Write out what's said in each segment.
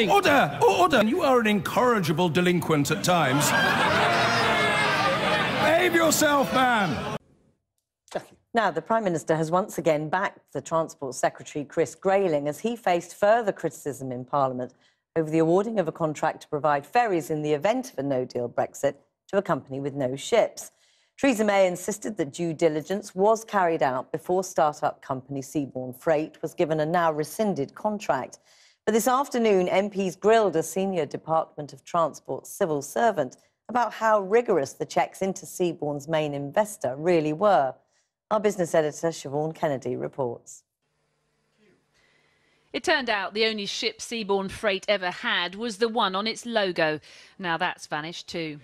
Order! Order! You are an incorrigible delinquent at times. Behave yourself, man! Now, the Prime Minister has once again backed the Transport Secretary, Chris Grayling, as he faced further criticism in Parliament over the awarding of a contract to provide ferries in the event of a no-deal Brexit to a company with no ships. Theresa May insisted that due diligence was carried out before start-up company Seaborne Freight was given a now rescinded contract. But this afternoon, MPs grilled a senior Department of Transport civil servant about how rigorous the checks into Seaborne's main investor really were. Our business editor, Seaborne Kennedy, reports. It turned out the only ship Seaborne Freight ever had was the one on its logo. Now that's vanished too.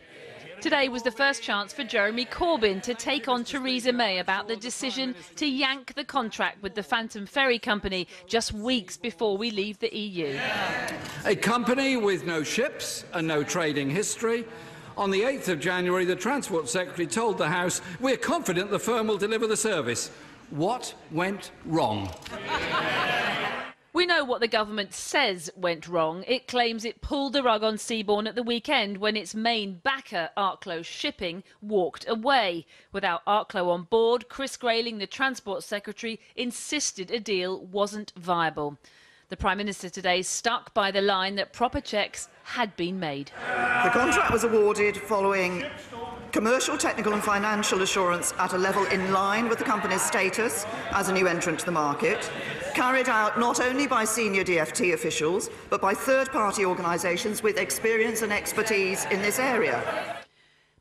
Today was the first chance for Jeremy Corbyn to take on Theresa May about the decision to yank the contract with the Phantom Ferry Company just weeks before we leave the EU. A company with no ships and no trading history. On the 8th of January, the Transport Secretary told the House, "We're confident the firm will deliver the service." What went wrong? We know what the government says went wrong. It claims it pulled the rug on Seaborne at the weekend when its main backer, Arklow Shipping, walked away. Without Arklow on board, Chris Grayling, the Transport Secretary, insisted a deal wasn't viable. The Prime Minister today stuck by the line that proper checks had been made. The contract was awarded following commercial, technical and financial assurance at a level in line with the company's status as a new entrant to the market, carried out not only by senior DfT officials, but by third-party organisations with experience and expertise in this area.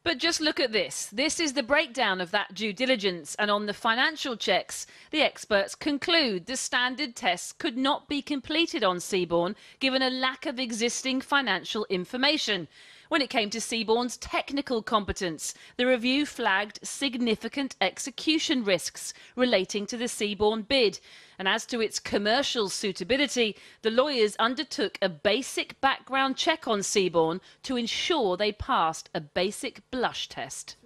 But just look at this. This is the breakdown of that due diligence. And on the financial checks, the experts conclude the standard tests could not be completed on Seaborne, given a lack of existing financial information. When it came to Seaborne's technical competence, the review flagged significant execution risks relating to the Seaborne bid. And as to its commercial suitability, the lawyers undertook a basic background check on Seaborne to ensure they passed a basic blush test.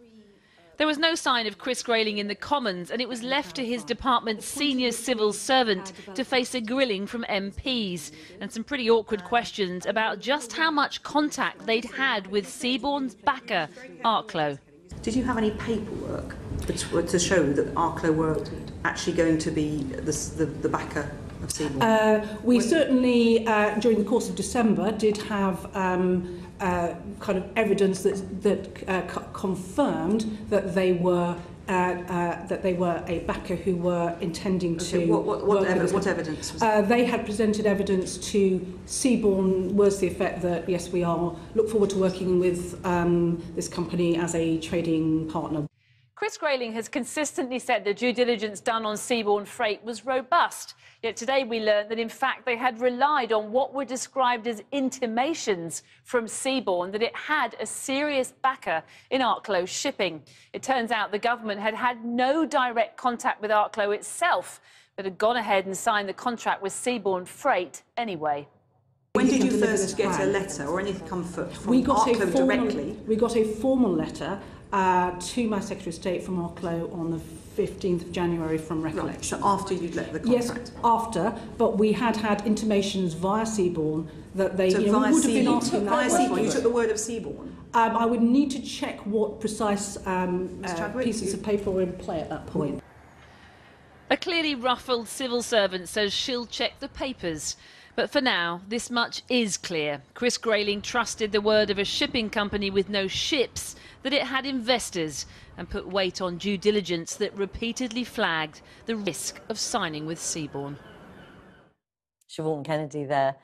There was no sign of Chris Grayling in the Commons, and it was left to his department's senior civil servant to face a grilling from MPs and some pretty awkward questions about just how much contact they'd had with Seaborne's backer, Arklow. Did you have any paperwork to show that Arklow were actually going to be the backer of Seaborne? We certainly, during the course of December, did have kind of evidence that confirmed that they were a backer who were intending to. What evidence was that? They had presented evidence to Seaborne, was the effect that yes, we look forward to working with this company as a trading partner. Chris Grayling has consistently said the due diligence done on Seaborne Freight was robust. Yet today we learned that, in fact, they had relied on what were described as intimations from Seaborne that it had a serious backer in Arklow Shipping. It turns out the government had had no direct contact with Arklow itself, but had gone ahead and signed the contract with Seaborne Freight anyway. When did you first get a letter or anything come from Arklow directly? We got a formal letter to my Secretary of State from Arklow on the 15th of January from recollection. Right, so after you'd let the contract? Yes, after, but we had intimations via Seaborne that they so would have been asking that question. You took the word of Seaborne? I would need to check what precise pieces of paper were in play at that point. A clearly ruffled civil servant says she'll check the papers. But for now, this much is clear. Chris Grayling trusted the word of a shipping company with no ships that it had investors and put weight on due diligence that repeatedly flagged the risk of signing with Seaborne. Seaborne Kennedy there.